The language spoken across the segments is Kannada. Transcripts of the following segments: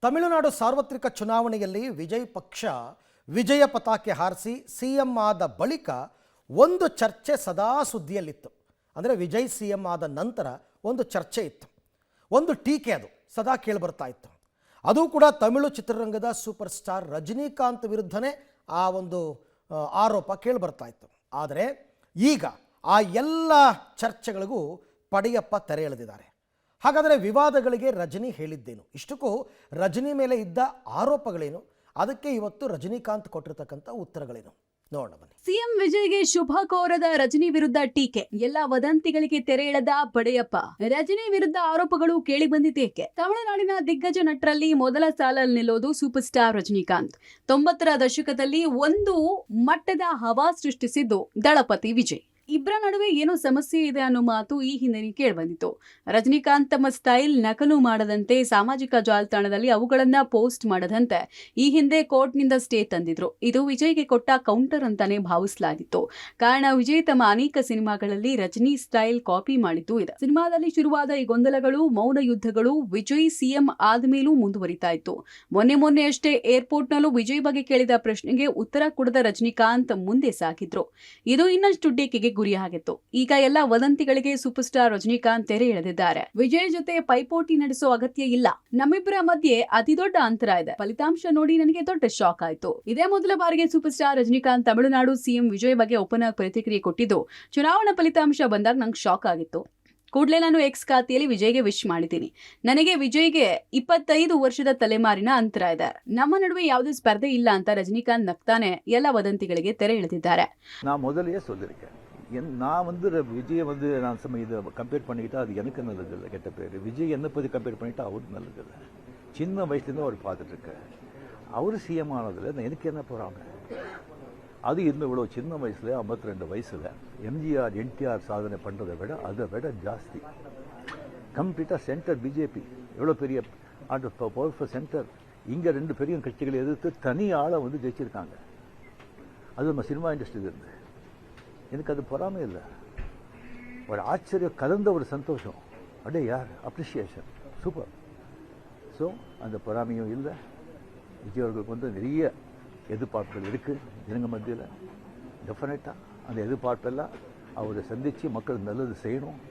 ತಮಿಳುನಾಡು ಸಾರ್ವತ್ರಿಕ ಚುನಾವಣೆಯಲ್ಲಿ ವಿಜಯ್ ಪಕ್ಷ ವಿಜಯ ಪತಾಕೆ ಹಾರಿಸಿ ಸಿಎಂ ಆದ ಬಳಿಕ ಒಂದು ಚರ್ಚೆ ಸದಾ ಸುದ್ದಿಯಲ್ಲಿತ್ತು. ಅಂದರೆ ವಿಜಯ್ ಸಿಎಂ ಆದ ನಂತರ ಒಂದು ಚರ್ಚೆ ಇತ್ತು, ಒಂದು ಟೀಕೆ ಅದು ಸದಾ ಕೇಳಿಬರ್ತಾ ಇತ್ತು. ಅದು ಕೂಡ ತಮಿಳು ಚಿತ್ರರಂಗದ ಸೂಪರ್ ಸ್ಟಾರ್ ರಜನಿಕಾಂತ್ ವಿರುದ್ಧನೇ ಆ ಒಂದು ಆರೋಪ ಕೇಳಿಬರ್ತಾ ಇತ್ತು. ಆದರೆ ಈಗ ಆ ಎಲ್ಲ ಚರ್ಚೆಗಳಿಗೂ ಪಡೆಯಪ್ಪ ತೆರೆ ಎಳೆದಿದ್ದಾರೆ. ಹಾಗಾದರೆ ವಿವಾದಗಳಿಗೆ ರಜನಿ ಹೇಳಿದ್ದೇನು, ಇಷ್ಟಕ್ಕೂ ರಜನಿ ಮೇಲೆ ಇದ್ದ ಆರೋಪಗಳೇನು, ಅದಕ್ಕೆ ಇವತ್ತು ರಜನಿಕಾಂತ್ ಕೊಟ್ಟಿರ್ತಕ್ಕಂಥ ಉತ್ತರಗಳೇನು ನೋಡೋಣ ಬನ್ನಿ. ಸಿಎಂ ವಿಜಯ್ಗೆ ಶುಭ ಕೋರದ ರಜನಿ ವಿರುದ್ಧ ಟೀಕೆ, ಎಲ್ಲ ವದಂತಿಗಳಿಗೆ ತೆರೆ ಎಳೆದ ಪಡೆಯಪ್ಪ. ರಜನಿ ವಿರುದ್ಧ ಆರೋಪಗಳು ಕೇಳಿ ಬಂದಿದ್ದೇಕೆ? ತಮಿಳುನಾಡಿನ ದಿಗ್ಗಜ ನಟರಲ್ಲಿ ಮೊದಲ ಸಾಲಲ್ಲಿ ನಿಲ್ಲೋದು ಸೂಪರ್ ಸ್ಟಾರ್ ರಜನಿಕಾಂತ್. 90ರ ದಶಕದಲ್ಲಿ ಒಂದು ಮಟ್ಟದ ಹವಾ ಸೃಷ್ಟಿಸಿದ್ದು ದಳಪತಿ ವಿಜಯ್. ಇಬ್ಬರ ನಡುವೆ ಏನೋ ಸಮಸ್ಯೆ ಇದೆ ಅನ್ನೋ ಮಾತು ಈ ಹಿಂದೆ ಕೇಳಿಬಂದಿತ್ತು. ರಜನಿಕಾಂತ್ ತಮ್ಮ ಸ್ಟೈಲ್ ನಕಲು ಮಾಡದಂತೆ, ಸಾಮಾಜಿಕ ಜಾಲತಾಣದಲ್ಲಿ ಅವುಗಳನ್ನ ಪೋಸ್ಟ್ ಮಾಡದಂತೆ ಈ ಹಿಂದೆ ಕೋರ್ಟ್ನಿಂದ ಸ್ಟೇ ತಂದಿದ್ರು. ಇದು ವಿಜಯ್ಗೆ ಕೊಟ್ಟ ಕೌಂಟರ್ ಅಂತಾನೆ ಭಾವಿಸಲಾಗಿತ್ತು. ಕಾರಣ ವಿಜಯ್ ತಮ್ಮ ಅನೇಕ ಸಿನಿಮಾಗಳಲ್ಲಿ ರಜನಿ ಸ್ಟೈಲ್ ಕಾಪಿ ಮಾಡಿದ್ದು ಇದೆ. ಸಿನಿಮಾದಲ್ಲಿ ಶುರುವಾದ ಈ ಗೊಂದಲಗಳು, ಮೌನ ಯುದ್ಧಗಳು ವಿಜಯ್ ಸಿಎಂ ಆದ್ಮೇಲೂ ಮುಂದುವರಿತಾ ಇತ್ತು. ಮೊನ್ನೆ ಅಷ್ಟೇ ಏರ್ಪೋರ್ಟ್ನಲ್ಲೂ ವಿಜಯ್ ಬಗ್ಗೆ ಕೇಳಿದ ಪ್ರಶ್ನೆಗೆ ಉತ್ತರ ಕೊಡದ ರಜನಿಕಾಂತ್ ಮುಂದೆ ಸಾಗಿದ್ರು. ಇದು ಇನ್ನಷ್ಟು ಟೀಕೆಗೆ ಗುರಿಯಾಗಿತ್ತು. ಈಗ ಎಲ್ಲ ವದಂತಿಗಳಿಗೆ ಸೂಪರ್ ಸ್ಟಾರ್ ರಜನಿಕಾಂತ್ ತೆರೆ ಎಳೆದಿದ್ದಾರೆ. ವಿಜಯ್ ಜೊತೆ ಪೈಪೋಟಿ ನಡೆಸೋ ಅಗತ್ಯ ಇಲ್ಲ, ನಮ್ಮಿಬ್ಬರ ಮಧ್ಯೆ ಅತಿ ದೊಡ್ಡ ಅಂತರ ಇದೆ. ಫಲಿತಾಂಶ ನೋಡಿ ನನಗೆ ದೊಡ್ಡ ಶಾಕ್ ಆಯ್ತು. ಇದೇ ಮೊದಲ ಬಾರಿಗೆ super star Rajinikanth Tamil Nadu CM Vijay ಬಗ್ಗೆ ಓಪನ್ ಆಗಿ ಪ್ರತಿಕ್ರಿಯೆ ಕೊಟ್ಟಿದ್ದು. ಚುನಾವಣಾ ಫಲಿತಾಂಶ ಬಂದಾಗ ನಂಗೆ ಶಾಕ್ ಆಗಿತ್ತು. ಕೂಡಲೇ ನಾನು ಎಕ್ಸ್ ಖಾತೆಯಲ್ಲಿ ವಿಜಯ್ಗೆ ವಿಶ್ ಮಾಡಿದ್ದೀನಿ. ನನಗೆ ವಿಜಯ್ಗೆ 25 ವರ್ಷದ ತಲೆಮಾರಿನ ಅಂತರ ಇದೆ. ನಮ್ಮ ನಡುವೆ ಯಾವುದೇ ಸ್ಪರ್ಧೆ ಇಲ್ಲ ಅಂತ ರಜನಿಕಾಂತ್ ನಗ್ತಾನೆ ಎಲ್ಲ ವದಂತಿಗಳಿಗೆ ತೆರೆ ಎಳೆದಿದ್ದಾರೆ. நான் விஜயை நான் இது கம்பேர் பண்ணிக்கிட்டா அது எனக்கு நல்லதில்லை, கெட்ட பேர். விஜய் என்னை பற்றி கம்பேர் பண்ணிட்டா அவருக்கு நல்லதில்லை. சின்ன வயசுலேருந்து அவர் பார்த்துட்ருக்கேன். அவர் சிஎம் ஆனதில் எனக்கு என்ன போகிறாங்க? அது இன்னும் இவ்வளோ சின்ன வயசில் 52 வயசில் எம்ஜிஆர் என்டிஆர் சாதனை பண்ணுறதை விட அதை விட ஜாஸ்தி. கம்ப்ளீட்டாக சென்டர் பிஜேபி எவ்வளோ பெரிய பவர்ஃபுல் சென்டர். இங்கே 2 பெரிய கட்சிகளை எதிர்த்து தனி ஆளை ஜெயிச்சிருக்காங்க. அது நம்ம சினிமா இண்டஸ்ட்ரியில் இருந்து எனக்கு அது பொறாமை இல்லை, ஒரு ஆச்சரியம் கலந்த ஒரு சந்தோஷம். அடே யார் அப்ரிஷியேஷன், சூப்பர். ஸோ அந்த பொறாமையும் இல்லை. விஜய் அவர்களுக்கு நிறைய எதிர்பார்ப்புகள் இருக்குது ஜனங்க மத்தியில். டெஃபினட்டாக அந்த எதிர்பார்ப்பெல்லாம் ಅವರು ಸಂಧಿಸಿ ಮಕ್ಕಳು ನಲ್ಲದು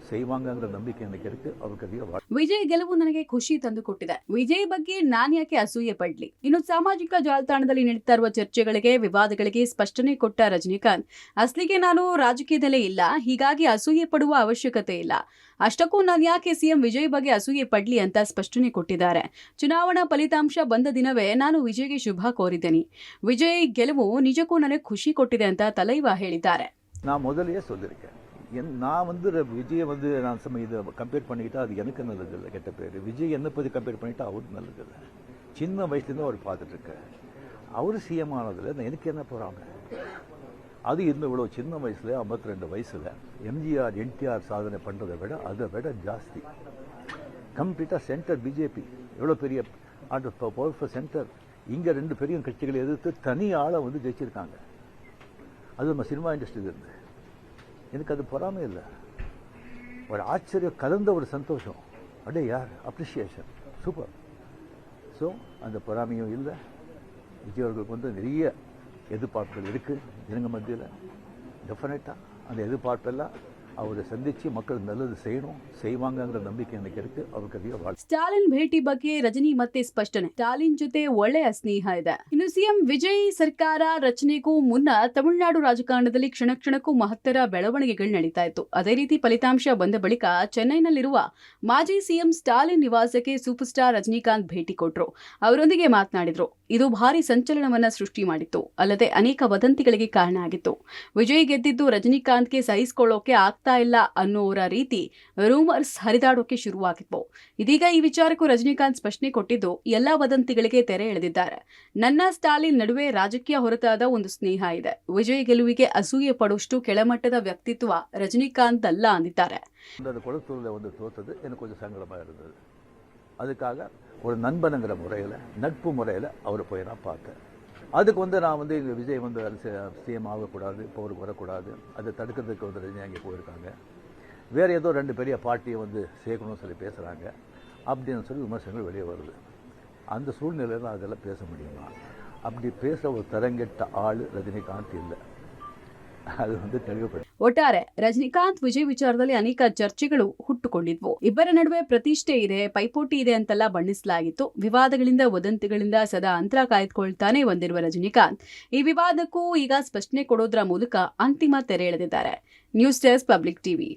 செய்வாங்கங்கிற ನಂಬಿಕೆ ನನಗೆ ಇರುತ್ತೆ. ಅವ್ರಿಗೆ ವಿಜಯ್ ಗೆಲುವು ನನಗೆ ಖುಷಿ ತಂದುಕೊಟ್ಟಿದೆ. ವಿಜಯ್ ಬಗ್ಗೆ ನಾನು ಯಾಕೆ ಅಸೂಯೆ ಪಡ್ಲಿ? ಇನ್ನು ಸಾಮಾಜಿಕ ಜಾಲತಾಣದಲ್ಲಿ ನಡೀತಾ ಇರುವ ಚರ್ಚೆಗಳಿಗೆ, ವಿವಾದಗಳಿಗೆ ಸ್ಪಷ್ಟನೆ ಕೊಟ್ಟ ರಜನಿಕಾಂತ್, ಅಸಲಿಗೆ ನಾನು ರಾಜಕೀಯದಲ್ಲೇ ಇಲ್ಲ, ಹೀಗಾಗಿ ಅಸೂಯೆ ಪಡುವ ಅವಶ್ಯಕತೆ ಇಲ್ಲ. ಅಷ್ಟಕ್ಕೂ ನಾನು ಯಾಕೆ ಸಿಎಂ ವಿಜಯ್ ಬಗ್ಗೆ ಅಸೂಯೆ ಪಡ್ಲಿ ಅಂತ ಸ್ಪಷ್ಟನೆ ಕೊಟ್ಟಿದ್ದಾರೆ. ಚುನಾವಣಾ ಫಲಿತಾಂಶ ಬಂದ ದಿನವೇ ನಾನು ವಿಜಯ್ಗೆ ಶುಭ ಕೋರಿದ್ದೇನೆ. ವಿಜಯ್ ಗೆಲುವು ನಿಜಕ್ಕೂ ನನಗೆ ಖುಷಿ ಕೊಟ್ಟಿದೆ ಅಂತ ತಲೈವ ಹೇಳಿದ್ದಾರೆ. நான் முதலையே சொல்லியிருக்கேன். நான் விஜயை நான் இது கம்பேர் பண்ணிக்கிட்டா அது எனக்கு நல்லதில்லை, கெட்ட பேர். விஜய் என்னை பற்றி கம்பேர் பண்ணிட்டா அவருக்கு நல்லதில்லை. சின்ன வயசுலேருந்து அவர் பார்த்துட்ருக்கேன். அவர் சிஎம் ஆனதில் எனக்கு என்ன போகிறாங்க? அது இன்னும் இவ்வளோ சின்ன வயசில் 52 வயசில் எம்ஜிஆர் என்டிஆர் சாதனை பண்ணுறதை விட அதை விட ஜாஸ்தி. கம்ப்ளீட்டாக சென்டர் பிஜேபி எவ்வளோ பெரிய பவர்ஃபுல் சென்டர். இங்கே 2 பெரிய கட்சிகளை எதிர்த்து தனி ஆளை ஜெயிச்சிருக்காங்க. அது நம்ம சினிமா இண்டஸ்ட்ரியில் இருந்து எனக்கு அது பொறாமை இல்லை, ஒரு ஆச்சரியம் கலந்த ஒரு சந்தோஷம். அடே யார் அப்ரிஷியேஷன், சூப்பர். ஸோ அந்த பொறாமையும் இல்லை. விஜய் அவர்களுக்கு நிறைய எதிர்பார்ப்புகள் இருக்குது ஜனங்க மத்தியில். டெஃபினட்டாக அந்த எதிர்பார்ப்பெல்லாம் ಅವರು ಸಂಧಿಸಿ ಮಕ್ಕಳು ನಲ್ಲದು செய்வாங்கங்கிற ನಂಬಿಕೆ ನನಗೆ ಇರುತ್ತೆ. ಅವ್ರಿಗೆ ಸ್ಟಾಲಿನ್ ಭೇಟಿ ಬಗ್ಗೆ ರಜನಿ ಮತ್ತೆ ಸ್ಪಷ್ಟನೆ. ಸ್ಟಾಲಿನ್ ಜೊತೆ ಒಳ್ಳೆಯ ಸ್ನೇಹ ಇದೆ. ಇನ್ನು ಸಿಎಂ ವಿಜಯ್ ಸರ್ಕಾರ ರಚನೆಗೂ ಮುನ್ನ ತಮಿಳುನಾಡು ರಾಜಕಾರಣದಲ್ಲಿ ಕ್ಷಣಕ್ಕೂ ಮಹತ್ತರ ಬೆಳವಣಿಗೆಗಳು ನಡೀತಾ ಇತ್ತು. ಅದೇ ರೀತಿ ಫಲಿತಾಂಶ ಬಂದ ಬಳಿಕ ಚೆನ್ನೈನಲ್ಲಿರುವ ಮಾಜಿ ಸಿಎಂ ಸ್ಟಾಲಿನ್ ನಿವಾಸಕ್ಕೆ ಸೂಪರ್ ಸ್ಟಾರ್ ರಜನಿಕಾಂತ್ ಭೇಟಿ ಕೊಟ್ರು. ಅವರೊಂದಿಗೆ ಮಾತನಾಡಿದ್ರು. ಇದು ಭಾರಿ ಸಂಚಲನವನ್ನ ಸೃಷ್ಟಿ ಮಾಡಿತ್ತು. ಅಲ್ಲದೆ ಅನೇಕ ವದಂತಿಗಳಿಗೆ ಕಾರಣ ಆಗಿತ್ತು. ವಿಜಯ್ ಗೆದ್ದಿದ್ದು ರಜನಿಕಾಂತ್ಗೆ ಸಹಿಸಿಕೊಳ್ಳೋಕೆ ಆಗ್ತಾ ಇಲ್ಲ ಅನ್ನೋರ ರೀತಿ ರೂಮರ್ಸ್ ಹರಿದಾಡೋಕೆ ಶುರುವಾಗಿತ್ತು. ಇದೀಗ ಈ ವಿಚಾರಕ್ಕೂ ರಜನಿಕಾಂತ್ ಸ್ಪಷ್ಟನೆ ಕೊಟ್ಟಿದ್ದು ಎಲ್ಲಾ ವದಂತಿಗಳಿಗೆ ತೆರೆ ಎಳೆದಿದ್ದಾರೆ. ನನ್ನ ಸ್ಟಾಲಿನ್ ನಡುವೆ ರಾಜಕೀಯ ಹೊರತಾದ ಒಂದು ಸ್ನೇಹ ಇದೆ. ವಿಜಯ್ ಗೆಲುವಿಗೆ ಅಸೂಯೆ ಪಡುವಷ್ಟು ಕೆಳಮಟ್ಟದ ವ್ಯಕ್ತಿತ್ವ ರಜನಿಕಾಂತ್ ಅಲ್ಲ ಅಂದಿದ್ದಾರೆ. அதுக்காக ஒரு நண்பனுங்கிற முறையில், நட்பு முறையில் அவர் போய் நான் பார்த்தேன். அதுக்கு நான் இந்த விஜய் சிஎம் ஆகக்கூடாது, இப்போ அவருக்கு வரக்கூடாது, அதை தடுக்கிறதுக்கு ரஜினி அங்கே போயிருக்காங்க. வேறு ஏதோ 2 பெரிய பார்ட்டியை சேர்க்கணும்னு சொல்லி பேசுகிறாங்க அப்படின்னு சொல்லி விமர்சனங்கள் வெளியே வருது. அந்த சூழ்நிலையில் அதெல்லாம் பேச முடியுமா? அப்படி பேசுகிற ஒரு தரங்கெட்ட ஆள் ரஜினிகாந்த் இல்லை. ಅದು ಒಂದು ತೆಲುಗು. ಒಟ್ಟಾರೆ ರಜನಿಕಾಂತ್ ವಿಜಯ್ ವಿಚಾರದಲ್ಲಿ ಅನೇಕ ಚರ್ಚೆಗಳು ಹುಟ್ಟುಕೊಂಡಿದ್ವು. ಇಬ್ಬರ ನಡುವೆ ಪ್ರತಿಷ್ಠೆ ಇದೆ, ಪೈಪೋಟಿ ಇದೆ ಅಂತೆಲ್ಲ ಬಣ್ಣಿಸಲಾಗಿತ್ತು. ವಿವಾದಗಳಿಂದ ವದಂತಿಗಳಿಂದ ಸದಾ ಅಂತರ ಕಾಯ್ದುಕೊಳ್ತಾನೆ ಬಂದಿರುವ ರಜನಿಕಾಂತ್ ಈ ವಿವಾದಕ್ಕೂ ಈಗ ಸ್ಪಷ್ಟನೆ ಕೊಡೋದ್ರ ಮೂಲಕ ಅಂತಿಮ ತೆರೆ ಎಳೆದಿದ್ದಾರೆ. News desk public TV.